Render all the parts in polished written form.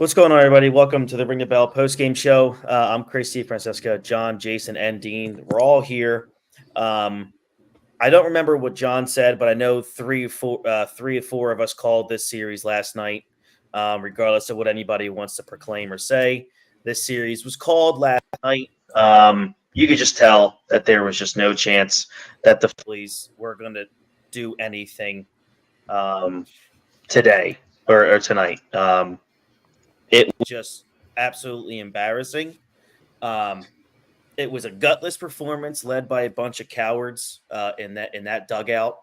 What's going on, everybody? Welcome to the Ring the Bell post-game show. I'm Chris, Steve, Francesca, John, Jason, and Dean. We're all here. I don't remember what John said, but I know three or four of us called this series last night. Regardless of what anybody wants to proclaim or say, this series was called last night. You could just tell that there was just no chance that the Phillies were going to do anything today or tonight. It was just absolutely embarrassing. Um, it was a gutless performance led by a bunch of cowards in that dugout.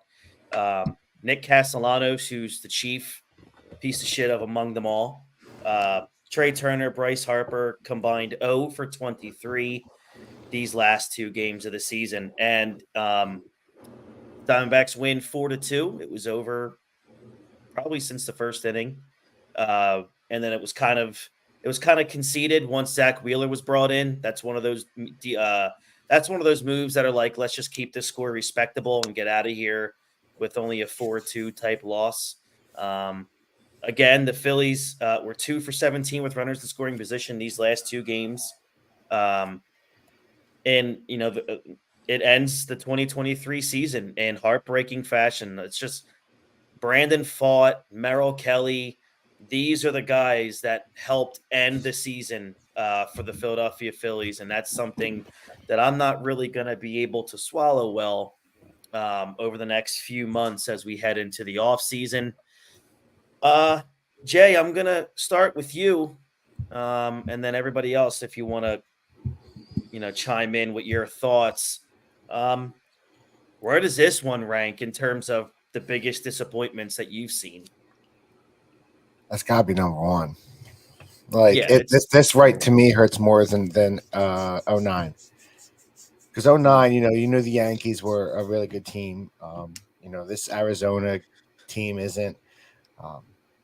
Nick Castellanos, who's the chief piece of shit of among them all. Trey Turner, Bryce Harper combined 0 for 23 these last two games of the season, and Diamondbacks win 4-2. It was over probably since the first inning, and then it was kind of conceded once Zach Wheeler was brought in. That's one of those moves that are like, let's just keep this score respectable and get out of here with only a 4-2 type loss. Again, the Phillies were 2 for 17 with runners in scoring position these last two games. And it ends the 2023 season in heartbreaking fashion. It's just Brandon Fought, Merrill Kelly. These are the guys that helped end the season for the Philadelphia Phillies, and that's something that I'm not really going to be able to swallow well over the next few months as we head into the off season. Jay, I'm going to start with you, and then everybody else, if you want to, chime in with your thoughts. Where does this one rank in terms of the biggest disappointments that you've seen? That's got to be number one. Yeah, This right to me hurts more than 09. Because 09, you knew the Yankees were a really good team. This Arizona team isn't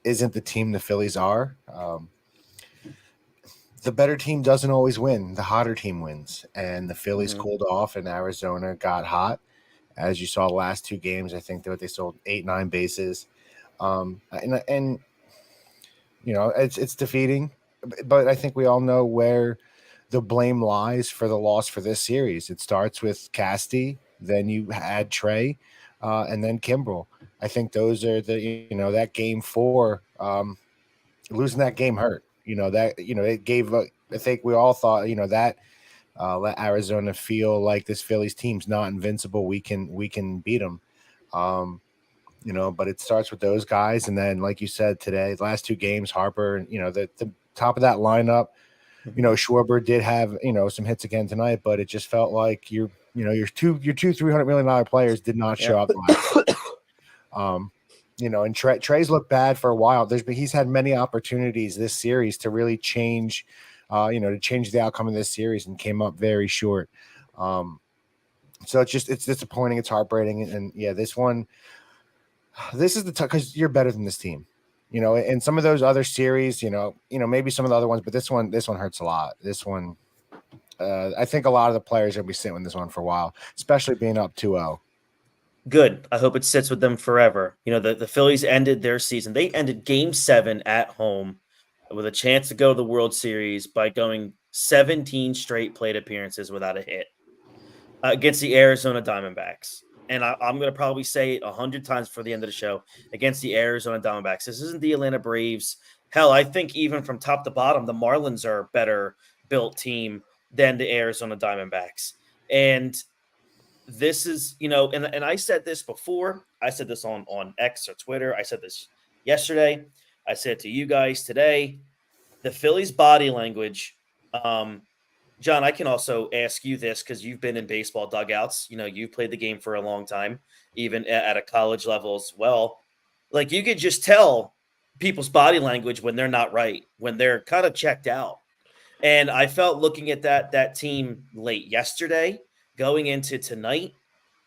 the team the Phillies are. The better team doesn't always win. The hotter team wins. And the Phillies cooled off and Arizona got hot. As you saw the last two games, I think they sold 8-9 bases. And it's defeating. But I think we all know where the blame lies for the loss for this series. It starts with Casty, then you add Trey, and then Kimbrel. I think those are that game 4. Losing that game hurt. It gave. I think we all thought that let Arizona feel like this Phillies team's not invincible. We can beat them. But it starts with those guys, and then like you said today, the last two games, Harper, and the top of that lineup. Schwarber did have some hits again tonight, but it just felt like your two $300 million players did not show up last. And Trey's looked bad for a while. He's had many opportunities this series to really change, to change the outcome of this series, and came up very short. So it's disappointing. It's heartbreaking, and yeah, this is the because you're better than this team. And some of those other series, maybe some of the other ones, but this one hurts a lot. This one, I think a lot of the players are gonna be sitting with this one for a while, especially being up 2-0. Good. I hope it sits with them forever. The Phillies ended their season. They ended Game 7 at home with a chance to go to the World Series by going 17 straight plate appearances without a hit against the Arizona Diamondbacks. And I'm going to probably say it 100 times for the end of the show, against the Arizona Diamondbacks. This isn't the Atlanta Braves. Hell, I think even from top to bottom, the Marlins are a better built team than the Arizona Diamondbacks. And this is, and I said this before. I said this on X or Twitter. I said this yesterday. I said it to you guys today. The Phillies' body language. John, I can also ask you this because you've been in baseball dugouts. You've played the game for a long time, even at a college level as well. Like, you could just tell people's body language when they're not right, when they're kind of checked out. And I felt looking at that team late yesterday, going into tonight,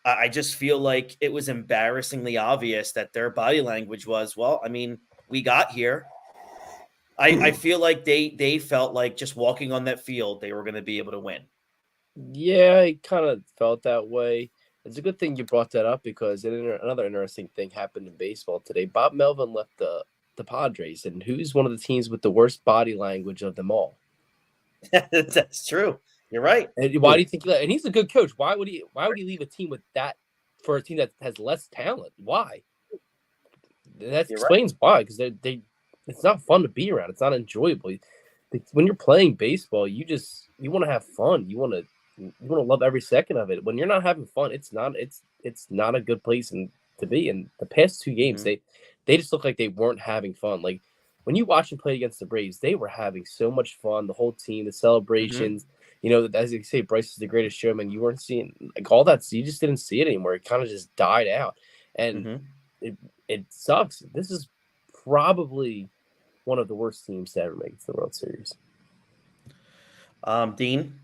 I just feel like it was embarrassingly obvious that their body language was, well, I mean, we got here. I feel like they felt like just walking on that field, they were going to be able to win. Yeah, I kind of felt that way. It's a good thing you brought that up because another interesting thing happened in baseball today. Bob Melvin left the the Padres, and who's one of the teams with the worst body language of them all? That's true. You're right. And why do you think? And he's a good coach. Why would he? Why would he leave a team with that for a team that has less talent? Why? That You're explains why. Because they, it's not fun to be around. It's not enjoyable. When you're playing baseball, you want to have fun. You want to love every second of it. When you're not having fun, it's not a good place to be. And the past two games, they just look like they weren't having fun. Like when you watch them play against the Braves, they were having so much fun. The whole team, the celebrations. You know, as you say, Bryce is the greatest showman. You weren't seeing like all that. You just didn't see it anymore. It kind of just died out, and it sucks. This is probably one of the worst teams to ever make it to the World Series. Dean?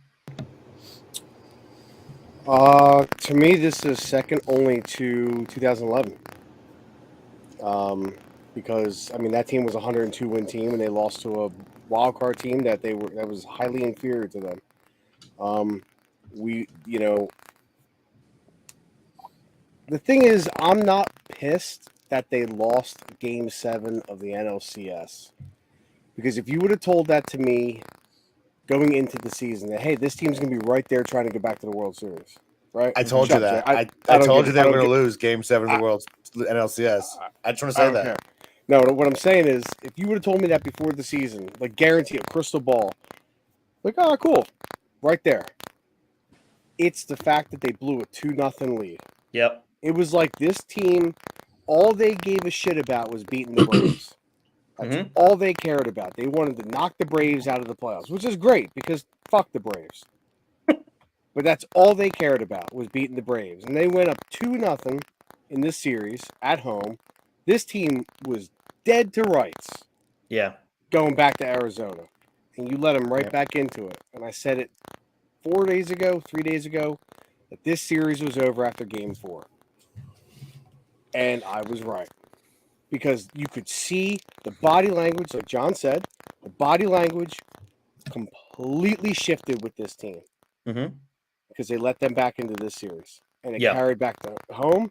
To me, this is second only to 2011. Because I mean that team was a 102 win team, and they lost to a wild card team that was highly inferior to them. The thing is, I'm not pissed that they lost Game 7 of the NLCS, because if you would have told that to me going into the season, that hey, this team's gonna be right there trying to get back to the World Series, right? I told you that. I told you they were going to lose Game 7 of the World NLCS. I just want to say that. Care. No, what I'm saying is, if you would have told me that before the season, like guarantee a crystal ball, like, oh, cool, right there. It's the fact that they blew a 2-0 lead. Yep. It was like this team, all they gave a shit about was beating the Braves. That's all they cared about. They wanted to knock the Braves out of the playoffs, which is great because fuck the Braves. But that's all they cared about was beating the Braves. And they went up 2-0 in this series at home. This team was dead to rights. Yeah. Going back to Arizona. And you let them right back into it. And I said it 3 days ago, that this series was over after Game 4. And I was right. Because you could see the body language, like John said, the body language completely shifted with this team. Because they let them back into this series. And it carried back to home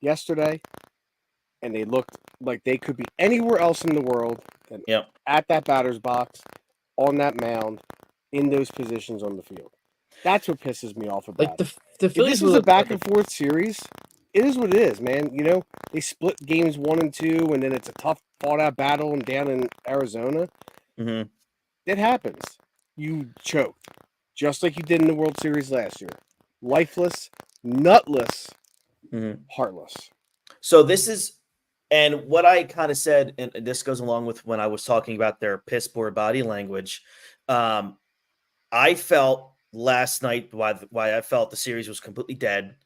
yesterday. And they looked like they could be anywhere else in the world than at that batter's box, on that mound, in those positions on the field. That's what pisses me off about it. The if this was a back and forth series, it is what it is, man. You know, they split games 1 and 2, and then it's a tough fought out battle and down in Arizona. It happens. You choked, just like you did in the World Series last year. Lifeless, nutless, heartless. So this is, and what I kind of said, and this goes along with when I was talking about their piss poor body language. I felt last night why I felt the series was completely dead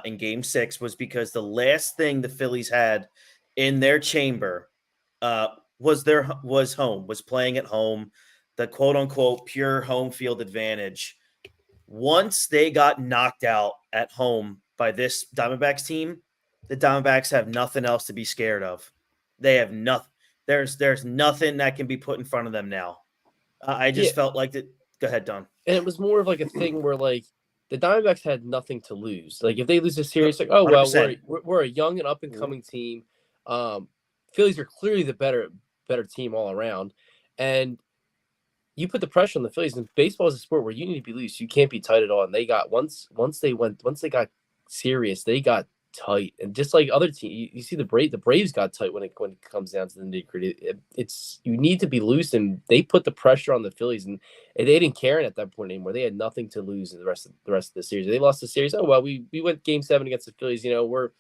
in Game 6 was because the last thing the Phillies had in their chamber was playing at home, the quote unquote pure home field advantage. Once they got knocked out at home by this Diamondbacks team, the Diamondbacks have nothing else to be scared of. They have nothing. There's nothing that can be put in front of them now. I just felt like that. Go ahead, Don. And it was more of like a thing where like the Diamondbacks had nothing to lose. Like if they lose a series, like oh well, we're a young and up and coming team. Phillies are clearly the better team all around, and you put the pressure on the Phillies. And baseball is a sport where you need to be loose. You can't be tight at all. And they got once they got serious, they got tight. And just like other teams, you see the Braves got tight when it comes down to the nitty-gritty. It's you need to be loose, and they put the pressure on the Phillies, and they didn't care at that point anymore. They had nothing to lose in the rest of the series. They lost the series. Oh well, we went Game 7 against the Phillies. You know, we're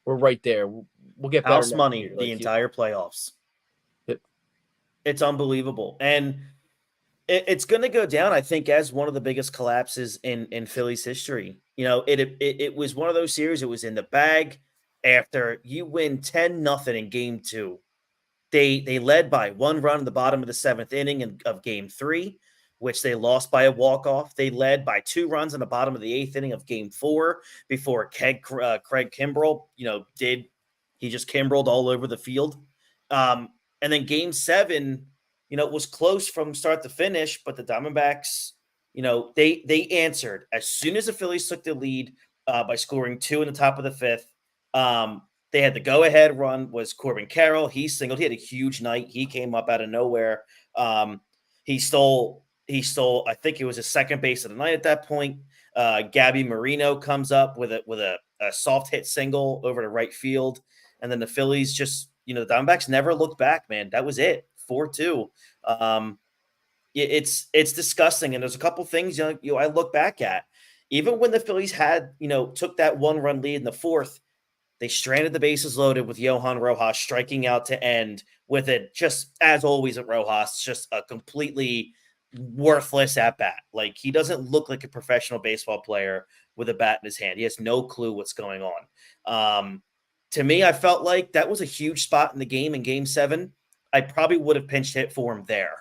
right there. We'll get better house money the entire playoffs. It's unbelievable, and it's going to go down, I think, as one of the biggest collapses in Phillies history. You know, it was one of those series. It was in the bag after you win 10-0 in Game 2. They led by 1 run in the bottom of the 7th inning of Game 3, which they lost by a walk-off. They led by 2 runs in the bottom of the 8th inning of Game 4 before Craig Kimbrell, he just Kimbrelled all over the field. And then Game 7, it was close from start to finish, but the Diamondbacks, they answered as soon as the Phillies took the lead by scoring 2 in the top of the 5th. They had the go-ahead run was Corbin Carroll. He singled. He had a huge night. He came up out of nowhere. He stole. I think it was his second base of the night at that point. Gabby Marino comes up with a soft hit single over to right field, and then the Phillies just, the Diamondbacks never looked back. Man, that was it. 4-2. It's disgusting, and there's a couple things I look back at. Even when the Phillies had took that 1-run lead in the fourth, they stranded the bases loaded with Johan Rojas striking out to end with it. Just as always at Rojas, just a completely worthless at bat. Like, he doesn't look like a professional baseball player with a bat in his hand. He has no clue what's going on. To me, I felt like that was a huge spot in the game in Game 7. I probably would have pinch hit for him there.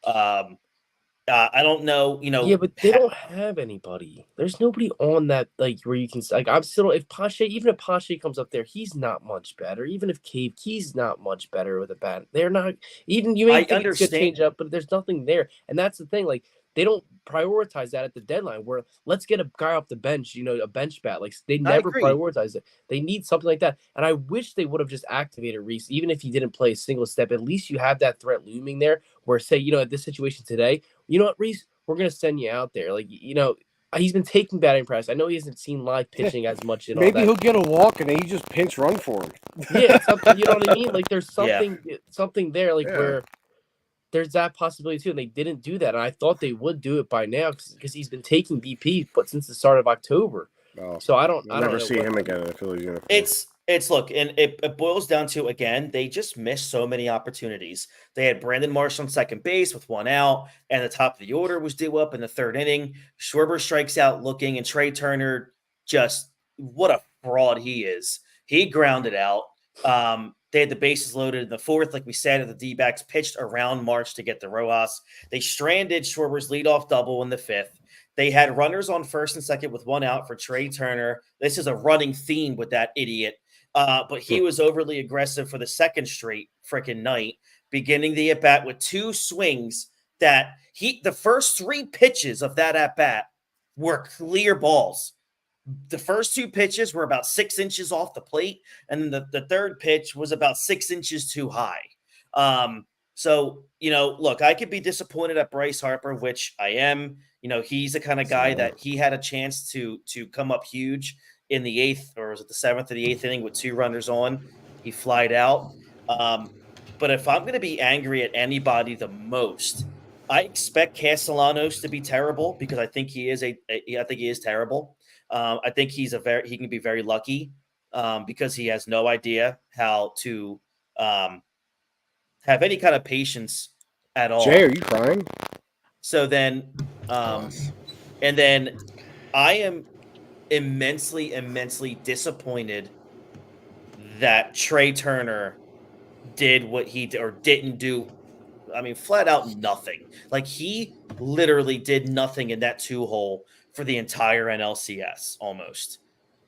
I don't know, Yeah, but they don't have anybody. There's nobody on that, like, where you can, like, I'm still, if Pache comes up there, he's not much better. Even if Cave, he's not much better with a bat. They're not, even you may think it's gonna change up, but there's nothing there. And that's the thing, like, they don't prioritize that at the deadline where let's get a guy off the bench, a bench bat. Like, they never prioritize it. They need something like that. And I wish they would have just activated Rhys, even if he didn't play a single step. At least you have that threat looming there where, say, at this situation today, you know what, Rhys, we're going to send you out there. Like, he's been taking batting practice. I know he hasn't seen live pitching as much. And maybe all that. He'll get a walk and then you just pinch run for him. Yeah, you know what I mean? Like, there's something there, like, where there's that possibility too, and they didn't do that. And I thought they would do it by now because he's been taking BP, but since the start of October. Oh, so I don't never see him again in the Phillies uniform. It's look, and it boils down to, again, they just missed so many opportunities. They had Brandon Marsh on second base with 1 out, and the top of the order was due up in the third inning. Schwarber strikes out looking, and Trey Turner, just what a fraud he is. He grounded out. They had the bases loaded in the fourth, like we said, and the D-backs pitched around March to get the Rojas. They stranded Schwarber's leadoff double in the fifth. They had runners on first and second with 1 out for Trey Turner. This is a running theme with that idiot. But he was overly aggressive for the second straight freaking night, beginning the at-bat with 2 swings that the first 3 pitches of that at-bat were clear balls. The first 2 pitches were about 6 inches off the plate, and the third pitch was about 6 inches too high. So, look, I could be disappointed at Bryce Harper, which I am. He's the kind of guy that he had a chance to come up huge in the 8th, or was it the 7th or the 8th inning with 2 runners on. He flied out. But if I'm going to be angry at anybody the most, I expect Castellanos to be terrible because I think he is terrible. I think he can be very lucky because he has no idea how to have any kind of patience at all. Jay, are you crying? So then, and then I am immensely, immensely disappointed that Trey Turner did what he did or didn't do. I mean, flat out nothing. Like, he literally did nothing in that 2-hole for the entire NLCS almost.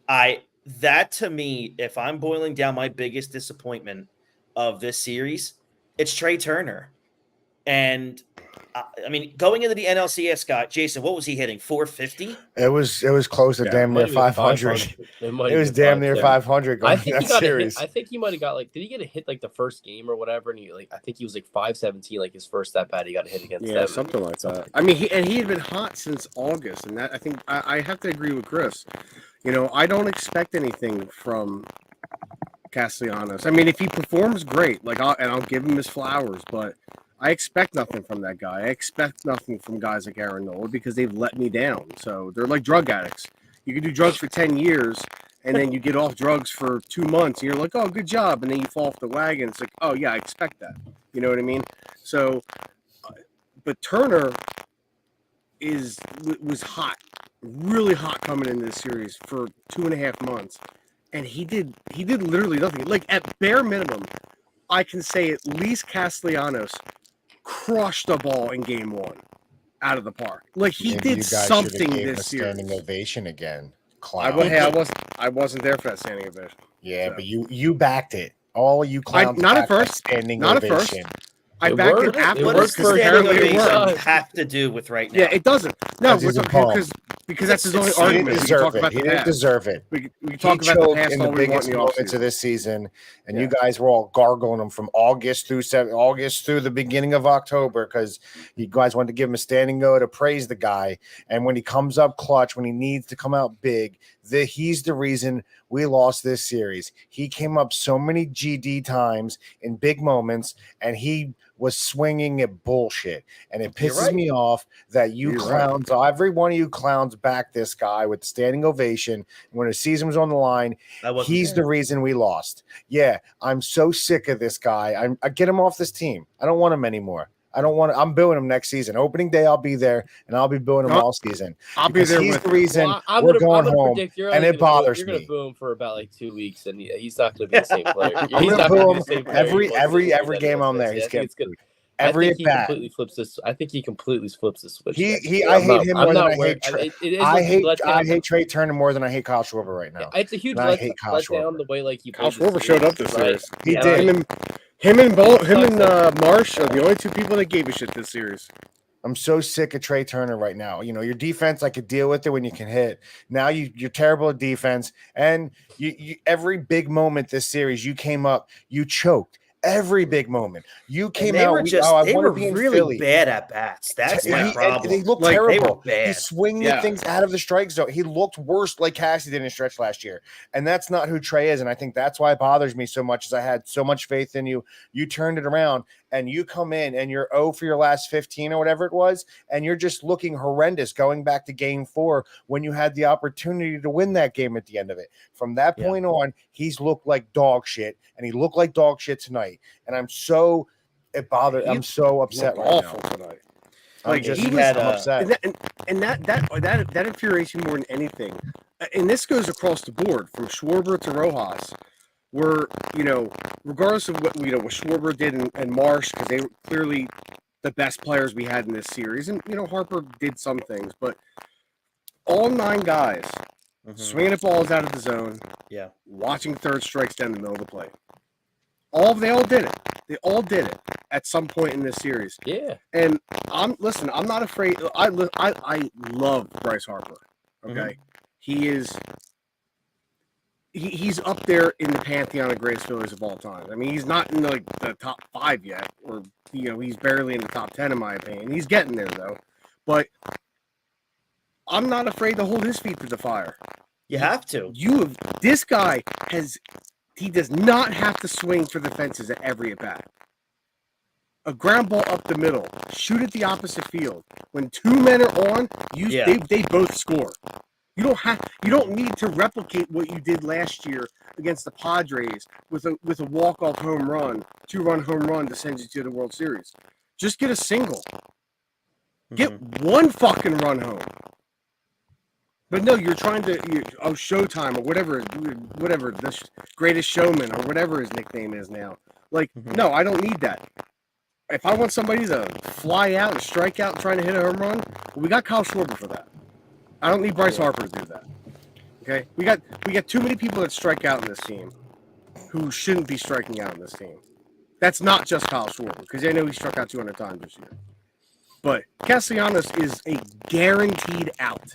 That to me, if I'm boiling down my biggest disappointment of this series, it's Trey Turner. And I mean, going into the NLCS, Scott, Jason, what was he hitting? 450? It was close to damn near 500. It was damn near 500 going in that series. I think he might have got did he get a hit like the first game or whatever? And I think he was like 517, like his first at bat. He got a hit against them. Something like that. I mean, he had been hot since August, and that I think I have to agree with Chris. I don't expect anything from Castellanos. I mean, if he performs great, I'll give him his flowers, but I expect nothing from that guy. I expect nothing from guys like Aaron Nola because they've let me down. So they're like drug addicts. You can do drugs for 10 years, and then you get off drugs for 2 months, and you're like, oh, good job. And then you fall off the wagon. It's like, oh, yeah, I expect that. You know what I mean? So, but Turner was hot, really hot coming into this series for 2.5 months. And he did literally nothing. Like, at bare minimum, I can say at least Castellanos crushed the ball in Game 1 out of the park. Like, he did something this year. Standing ovation again. I wasn't there for that standing ovation. Yeah, so. But you backed it. All you clowns not at first. Standing not ovation. At first. I It back worked. it after It What worked does because for the a standing apparently it period of ovation worked. time. have to do with right now? Yeah, it doesn't. No, Because he's a bum. because that's his only It's- He didn't argument. We can deserve talk it. about He the didn't past. deserve it. We can He talk about the choked past in the all we want biggest in the moments of offseason. this season, and Yeah. you guys were all gargling him from August through the beginning of October because you guys wanted to give him a standing O to praise the guy. And when he comes up clutch, when he needs to come out big, he's the reason we lost this series. He came up so many GD times in big moments, and he was swinging at bullshit. And it You're pisses right. me off that you You're right. clowns, every one of you clowns back this guy with the standing ovation. When the season was on the line, I wasn't he's there. the reason we lost. Yeah, I'm so sick of this guy. I get him off this team. I don't want him anymore. I don't want to. I'm booing him next season. Opening day, I'll be there, and I'll be booing him No, all season. I'll be Because there he's with the you. reason Well, I'm we're gonna going home, predict you're and only it gonna bothers you're gonna me. boo him for about like 2 weeks, and he's not gonna be the same player. I'm He's gonna not boo gonna be him the same player. every he was this year that he game was I'm there. this. He's I think getting it's good. booed. I Every think at he bat. completely flips this. I think he completely flips the switch. He. next year. I I'm hate not- him I'm more than not I worried. hate. Trey. It is I like he hate. let I down. hate Trey Turner more than I hate Kyle Schwarber right now. It's a huge And I hate Kyle let down Schwarber. the way like he Kyle played this Schwarber showed series, up this right? series. He Yeah, did. Him and Marsh are the only two people that gave a shit this series. I'm so sick of Trey Turner right now. You know, your defense, I could deal with it when you can hit. Now you're terrible at defense. And you every big moment this series, you came up, you choked. Every big moment. You came And they out. were just I they want were to be in really Philly. bad at bats. That's He- my and problem. they looked Like, they terrible. were bad. He's swinging Yeah. things out of the strike zone. He looked worse like Cassie did in stretch last year. And that's not who Trey is. And I think that's why it bothers me so much, is I had so much faith in you. You turned it around, and you come in and you're 0 for your last 15 or whatever it was, and you're just looking horrendous going back to game 4 when you had the opportunity to win that game at the end of it. From that Yeah. point on, he's looked like dog shit, and he looked like dog shit tonight. And I'm so I'm so upset Looked right awful now. tonight. I'm Like, just he was- I'm upset. And that infuriation more than anything, and this goes across the board from Schwarber to Rojas, where, regardless of what what Schwarber did and Marsh, because they were clearly the best players we had in this series, and Harper did some things, but all 9 guys Mhm. swinging at balls out of the zone, Yeah. watching third strikes down the middle of the plate. They all did it. They all did it at some point in this series. Yeah. And I'm not afraid. I love Bryce Harper. Okay, he's up there in the pantheon of greatest Phillies of all time. I mean, he's not in the top 5 yet, or he's barely in the top 10 in my opinion. He's getting there though. But I'm not afraid to hold his feet to the fire. You have to. This guy he does not have to swing for the fences at every at bat. A ground ball up the middle, shoot at the opposite field. When 2 men are on, they both score. You don't need to replicate what you did last year against the Padres with a walk-off home run, 2-run home run to send you to the World Series. Just get a single. Get one fucking run home. But no, you're trying to Showtime or whatever the Greatest Showman or whatever his nickname is now. Like, no, I don't need that. If I want somebody to fly out and strike out and trying to hit a home run, well, we got Kyle Schwarber for that. I don't need Bryce Harper to do that. Okay, we got too many people that strike out in this team who shouldn't be striking out in this team. That's not just Kyle Schwarber, because I know he struck out 200 times this year. But Castellanos is a guaranteed out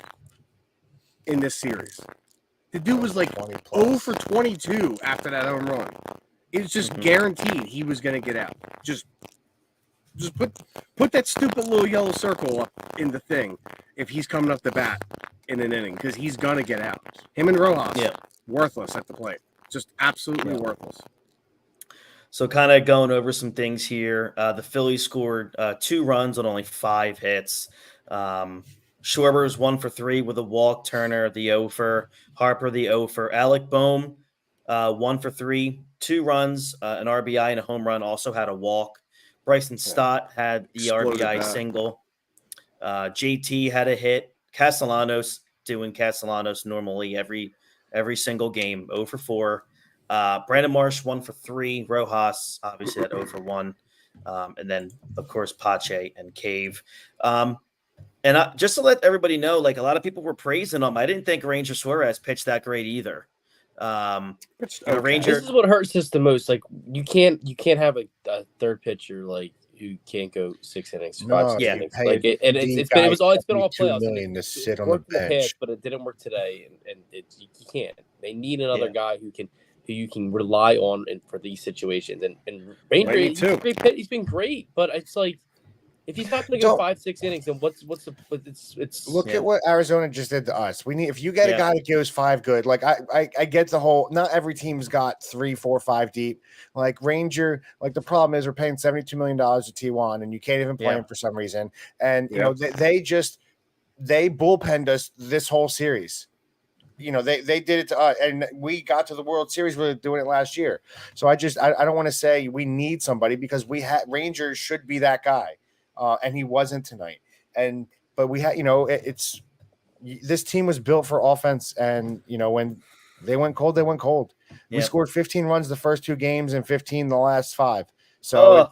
in this series. The dude was like 0 for 22 after that home run. It's just guaranteed he was going to get out. Just put that stupid little yellow circle up in the thing if he's coming up the bat in an inning, because he's going to get out. Him and Rojas, worthless at the plate. Just absolutely worthless. So kind of going over some things here. The Phillies scored 2 runs on only 5 hits. Schwarber is 1 for 3 with a walk. Turner the 0 for. Harper the 0 for. Alec Boehm 1 for 3, 2 runs, an RBI and a home run. Also had a walk. Bryson Stott had the Exploded RBI back. single. JT had a hit. Castellanos doing Castellanos normally every single game. 0 for 4. Brandon Marsh 1 for 3. Rojas obviously had 0 for 1. And then of course Pache and Cave. And just to let everybody know, like a lot of people were praising him. I didn't think Ranger Suarez pitched that great either. Ranger. This is what hurts us the most. Like you can't have a third pitcher like who can't go 6 innings, No, 5, 6 yeah. innings. Hey, like it's been it's been all playoffs. million to sit on the worked in the bench. past, but it didn't work today, and you can't. They need another Yeah. guy who you can rely on for these situations. And Ranger, Me too. he's been great, but it's like if he's not going to go 5-6 innings, then what's the? It's Look Yeah. at what Arizona just did to us. We need if you get a Yeah. guy that goes 5 good, like I get the whole. Not every team's got 3, 4, 5 deep. Like Ranger, like the problem is we're paying $72 million to T1, and you can't even play Yeah. him for some reason. And you Yeah. know they bullpenned us this whole series. You know they did it to us, and we got to the World Series. We were doing it last year, so I don't want to say we need somebody because we had Rangers should be that guy, and he wasn't tonight. But we had it's this team was built for offense, and when they went cold, they went cold. We Yeah. scored 15 runs the first 2 games and 15 the last 5. So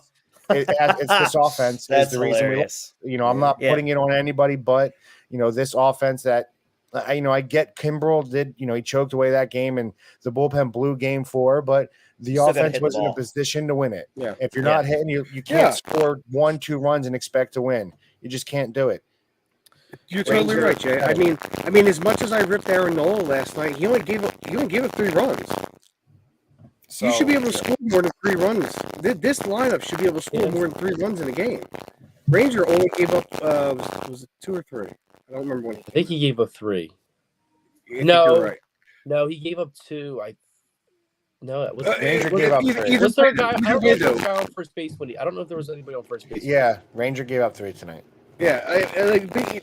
it's this offense That's is the reason hilarious. I'm not Yeah. putting it on anybody, but this offense that I get Kimbrel did, he choked away that game and the bullpen blew game 4, but the You still gotta offense hit the was in a ball. position to win it. Yeah. If you're Yeah. not hitting, you can't Yeah. score 1, 2 runs and expect to win. You just can't do it. You're totally Ranger- right, Jay. I mean, as much as I ripped Aaron Nola last night, he only gave up 3 runs. So You should be able to score more than 3 runs. This lineup should be able to score Yeah. more than 3 runs in a game. Ranger only gave up was it 2 or 3? I don't remember when. I think he gave up 3. I think No. you're right. No, he gave up 2. No, it was Ranger was gave it up either- 3. either was there a way- guy? I either don't know way, if there was though. a guy on first base I don't know if there was anybody on first base. Yeah, Ranger gave up 3 tonight. Yeah,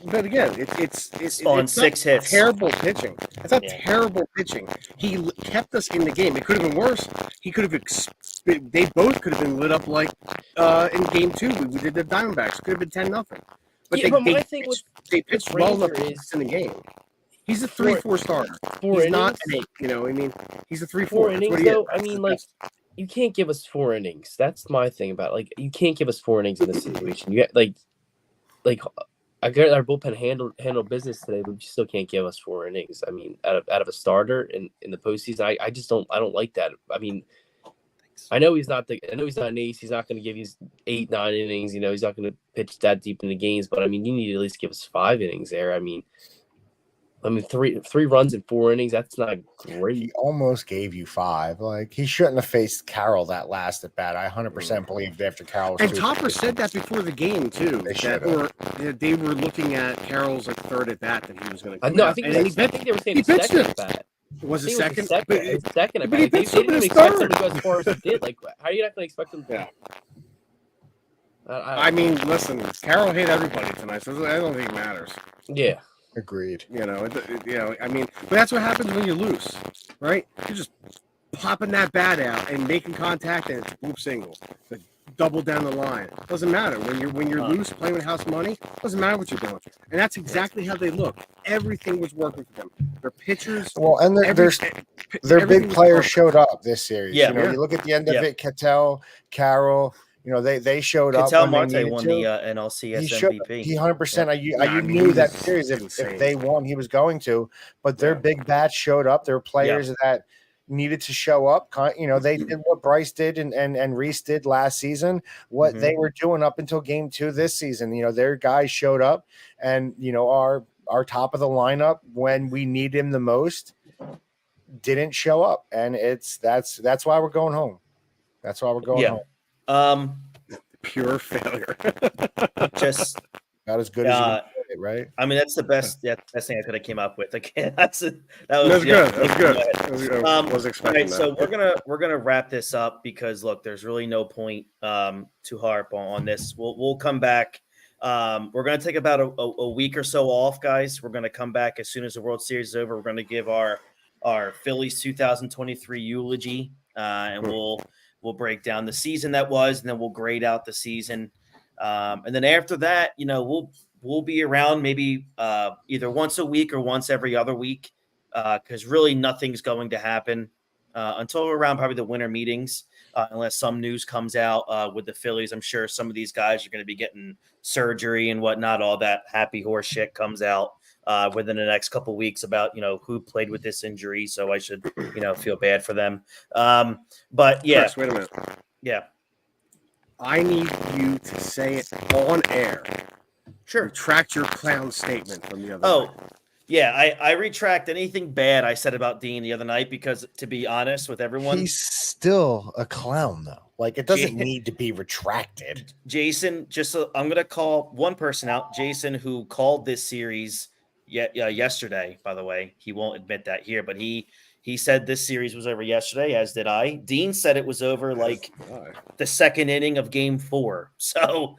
but again, it's On it's 6 not hits. terrible pitching. It's not Yeah. terrible pitching. He kept us in the game. It could have been worse. He could have. They both could have been lit up like in game 2. We did the Diamondbacks. Could have been 10-0. But Yeah, but my thing they pitched with well enough Ranger to is- is in the game. He's a 3-4 starter. 4 He's not innings. an 8. I mean, he's a 4 3-4. That's what innings he is. though. I mean, like you can't give us 4 innings. That's my thing about it. Like you can't give us 4 innings in this situation. You get like I get our bullpen handle business today, but we still can't give us 4 innings. I mean, out of a starter in the postseason, I just don't like that. I mean, I know he's not an ace. He's not going to give you 8, 9 innings. He's not going to pitch that deep in the games. But I mean, you need to at least give us 5 innings there. I mean, 3 runs in 4 innings. That's not great. He almost gave you 5. Like he shouldn't have faced Carroll that last at bat. I 100% believed after Carroll was And too- Topper said that before the game too. They That should've. they were looking at Carroll's like 3rd at bat that he was going to. No, I think and they he were saying he the pitched second it. at bat. was I a think it second. was But the second at but bat. he Like, they pitched him didn't in even his expect him third. to go as far as he did. Like, how are you not going to expect him? Yeah. I I mean, listen, Carroll hit everybody tonight, so I don't think it matters. yeah. Agreed. I mean, but that's what happens when you lose, right? You're just popping that bat out and making contact, and it's whoop single, the double down the line. Doesn't matter when you're loose playing with house money. Doesn't matter what you're doing, and that's exactly how they look. Everything was working for them. Their pitchers, Well, and their everything big was players perfect. showed up this series. Yeah. You look at the end of Yeah. it, Cattell, Carroll, they showed up. Cattell when they Marte needed won to. the NLCS He showed. MVP. He 100%. Yeah, You I mean, knew he that was series if insane. they won, he was going to. But their Yeah. big bats showed up. There were players that needed to show up. They did what Bryce did and Reese did last season. What Mhm. they were doing up until game 2 this season. Their guys showed up, and our top of the lineup when we need him the most didn't show up, and that's why we're going home. That's why we're going Yeah. home. Pure failure. Just Not as good as you uh, can get it, right? I mean, that's the best thing I could have came up with. Again, that was That's yeah, good. That's good. I was All expecting right, that. so we're gonna wrap this up because look, there's really no point to harp on this. We'll come back. We're gonna take about a week or so off, guys. We're gonna come back as soon as the World Series is over. We're gonna give our Phillies 2023 eulogy, and we'll break down the season that was, and then we'll grade out the season. And then after that, we'll be around maybe either once a week or once every other week, because really nothing's going to happen until around probably the winter meetings, unless some news comes out with the Phillies. I'm sure some of these guys are going to be getting surgery and whatnot. All that happy horse shit comes out within the next couple of weeks about who played with this injury. So I should feel bad for them. But yeah, Chris, wait a minute. yeah. I need you to say it on air. Sure. Retract your clown statement from the other Oh, night. yeah. I retract anything bad I said about Dean the other night because, to be honest with everyone, He's still a clown, though. Like, it doesn't Ja- need to be retracted. Jason, I'm going to call one person out. Jason, who called this series yesterday, by the way. He won't admit that here, but he said this series was over yesterday, as did I. Dean said it was over like the second inning of game 4. So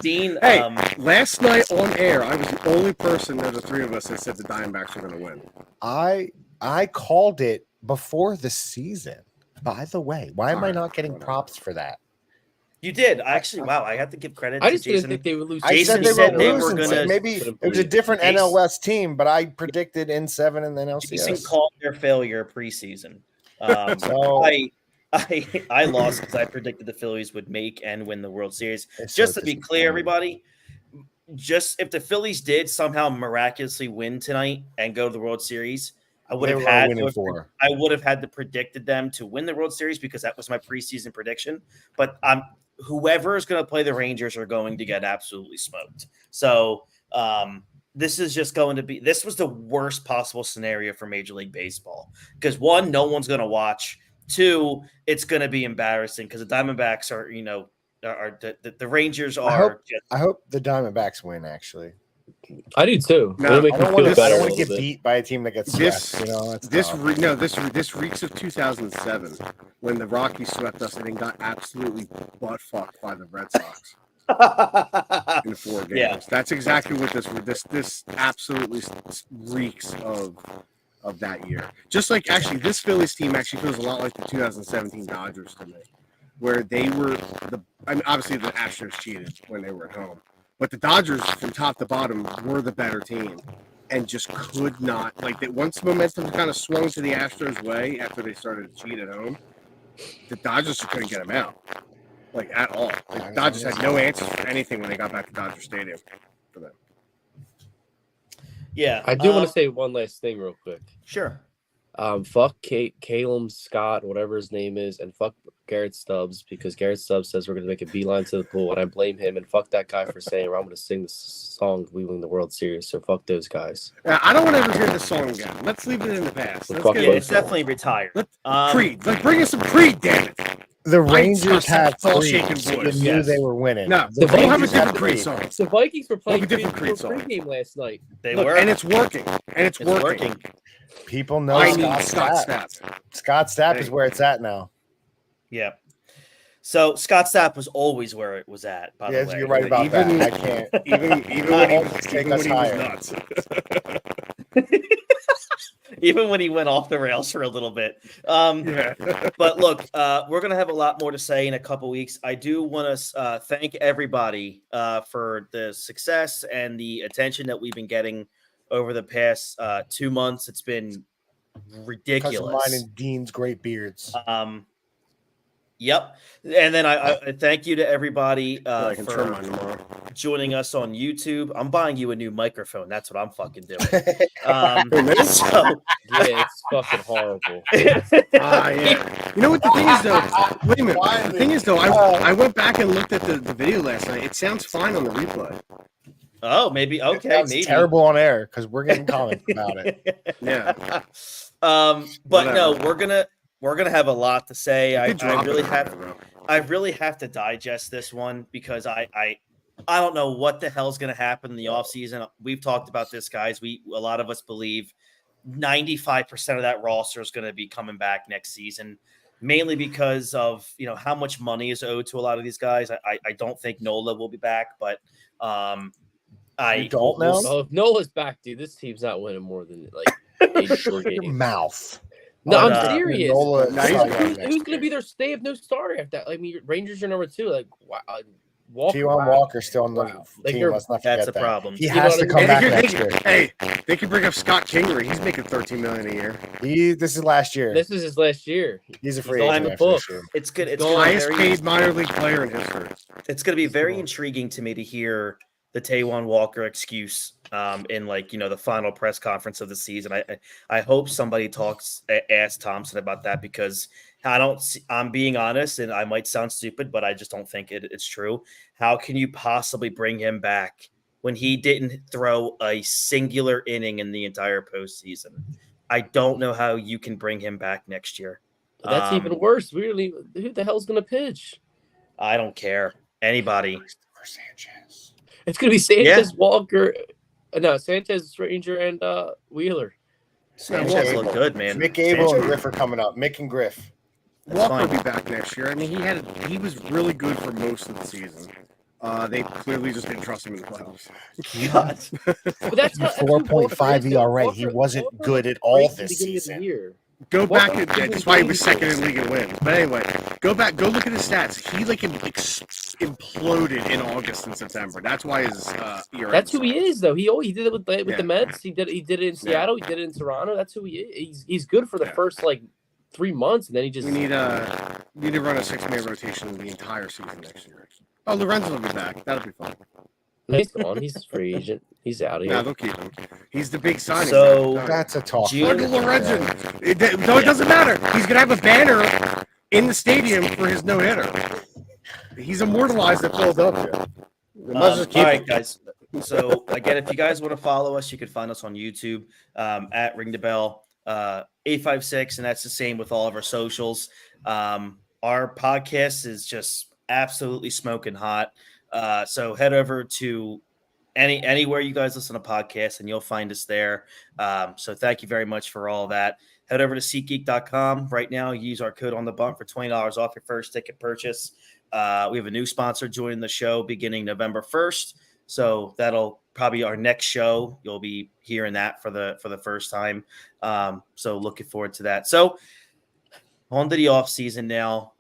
Dean, Hey, last night on air, I was the only person of the three of us that said the Diamondbacks were going to win. I called it before the season. By the way, why am I not getting props for that? you did. Wow, I have to give credit I to just didn't Jason. think they would lose. I Jason said they were losing. gonna- Maybe it was a different Jason- NLS team, but I predicted in 7 and then Jason LCS. called their failure preseason. So- I lost because I predicted the Phillies would make and win the World Series. It's Just so to be clear, everybody, just if the Phillies did somehow miraculously win tonight and go to the World Series, I would have had to predicted them to win the World Series because that was my preseason prediction. But whoever is going to play the Rangers are going to get absolutely smoked. So this is just going to be. This was the worst possible scenario for Major League Baseball because 1, no one's going to watch. 2, it's going to be embarrassing because the Diamondbacks are, the Rangers are. I hope the Diamondbacks win. Actually, I do too. No, It'll make I me don't feel want better a to little get bit. beat by a team that gets This swept. That's this tough. this reeks of 2007 when the Rockies swept us and then got absolutely butt fucked by the Red Sox in 4 games. Yeah. That's exactly what this absolutely reeks of that year. Just like actually, this Phillies team actually feels a lot like the 2017 Dodgers to me, where they were obviously the Astros cheated when they were at home, but the Dodgers from top to bottom were the better team and just could not that. Once momentum kind of swung to the Astros' way after they started to cheat at home, the Dodgers just couldn't get them out at all. The Dodgers had no answers for anything when they got back to Dodger Stadium for them. Yeah, I do want to say one last thing real quick. Sure. Fuck Calum Scott, whatever his name is, and fuck Garrett Stubbs because Garrett Stubbs says we're going to make a beeline to the pool, and I blame him. And fuck that guy for saying I'm going to sing the song "We Win the World Series." So fuck those guys. I don't want to ever hear this song again. Let's leave it in the past. Let's Fuck get both. It's definitely retired. Creed. Bring us some Creed, damn it. The Rangers had Fall 3, shaking so you voice. knew Yes. they were winning. No, The we'll have a Rangers had different Creed song. The Vikings were playing Well, a different Creed Creed song. pregame last night. They Look, were, and it's working. And it's working. People know I need Scott Scott Stapp. Stapp. Scott Stapp Hey. is where it's at now. Yeah. So Scott Stapp was always where it was at. By the way, You're right about Even- that. I can't. Even when he was nuts. even when he went off the rails for a little bit. Yeah. But look, we're going to have a lot more to say in a couple weeks. I do want to thank everybody for the success and the attention that we've been getting over the past 2 months. It's been Because of ridiculous. mine and Dean's great beards. Yep. And then I thank you to everybody I can turn for mine tomorrow. joining us on YouTube. I'm buying you a new microphone. That's what I'm fucking doing. So, Yeah, it's fucking horrible. Yeah. You know what the thing is though? Wait a minute. The thing is though, I went back and looked at the video last night. It sounds fine on the replay. oh, maybe. Okay, That's maybe. terrible on air because we're getting comments about it. Yeah. But Whatever. no, we're gonna have a lot to say. I Drop really it have over there, bro. I really have to digest this one because I don't know what the hell's gonna happen in the offseason. We've talked about this, guys. A lot of us believe 95% of that roster is gonna be coming back next season, mainly because of how much money is owed to a lot of these guys. I don't think Nola will be back, but You don't know? Oh, if Nola's back, dude, this team's not winning more than 84 Shut your games. mouth. No, But, I'm serious. Nola- No, he's- Who's going to be their? They have no starter after that. Like, Rangers are number 2. Like, wow, Walker. T1 Walker's still on the Wow. Like, team. you're- Let's not forget that's a that. problem. He You has know to what I come mean? back next year. Hey, they could bring up Scott Kingery. He's making $13 million a year. This is last year. This is his last year. He's a free He's on agent the after book. this year. It's good. It's Go gonna be Highest very- paid minor league player in history. It's going to be very intriguing to me to hear the Taijuan Walker excuse in the final press conference of the season. I hope somebody asks Thompson about that, because I'm being honest, and I might sound stupid, but I just don't think it's true. How can you possibly bring him back when he didn't throw a singular inning in the entire postseason? I don't know how you can bring him back next year. That's even worse. Really, who the hell's going to pitch? I don't care. Anybody. For Sanchez. It's going to be Sanchez, Walker. No, Sanchez, Ranger, and Wheeler. Sanchez looked good, man. Mick Abel and Griff are coming up. Mick and Griff. Walker will be back next year. I mean, he was really good for most of the season. They clearly just didn't trust him in the playoffs. God. But that's 4.5 ERA. He wasn't good at all this season. Go back. That's why he was second in league in wins. But anyway, go look at his stats. He imploded in August and September. That's why his ERA. That's who he is, though. He did it with the Mets. He did it in Seattle. He did it in Toronto. That's who he is. He's good for the first 3 months, and then he just. We need to run a 6-man rotation the entire season next year. Oh, Lorenzen will be back. That'll be fun. He's gone. He's a free agent. He's out of here. No, they'll keep him. He's the big signing. So that's a talk. Lorenzen. It doesn't matter. He's gonna have a banner in the stadium for his no-hitter. He's immortalized at Philadelphia. All right, guys. So again, if you guys want to follow us, you can find us on YouTube at Ring the Bell 856, and that's the same with all of our socials. Our podcast is just absolutely smoking hot. So head over to anywhere you guys listen to podcasts, and you'll find us there. So thank you very much for all that. Head over to SeatGeek.com right now. Use our code on the bump for $20 off your first ticket purchase. We have a new sponsor joining the show beginning November 1st. So that'll probably our next show. You'll be hearing that for the first time. So looking forward to that. So on to the off season now.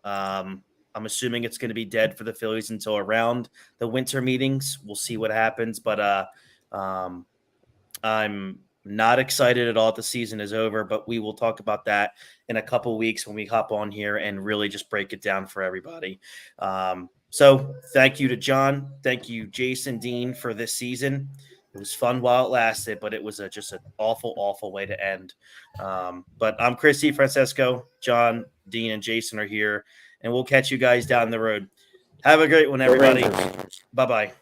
I'm assuming it's going to be dead for the Phillies until around the winter meetings. We'll see what happens, but I'm not excited at all. The season is over, but we will talk about that in a couple weeks when we hop on here and really just break it down for everybody. So thank you to John. Thank you, Jason, Dean, for this season. It was fun while it lasted, but it was just an awful, awful way to end. But I'm Christy, Francesco, John, Dean, and Jason are here, and we'll catch you guys down the road. Have a great one, everybody. Bye-bye.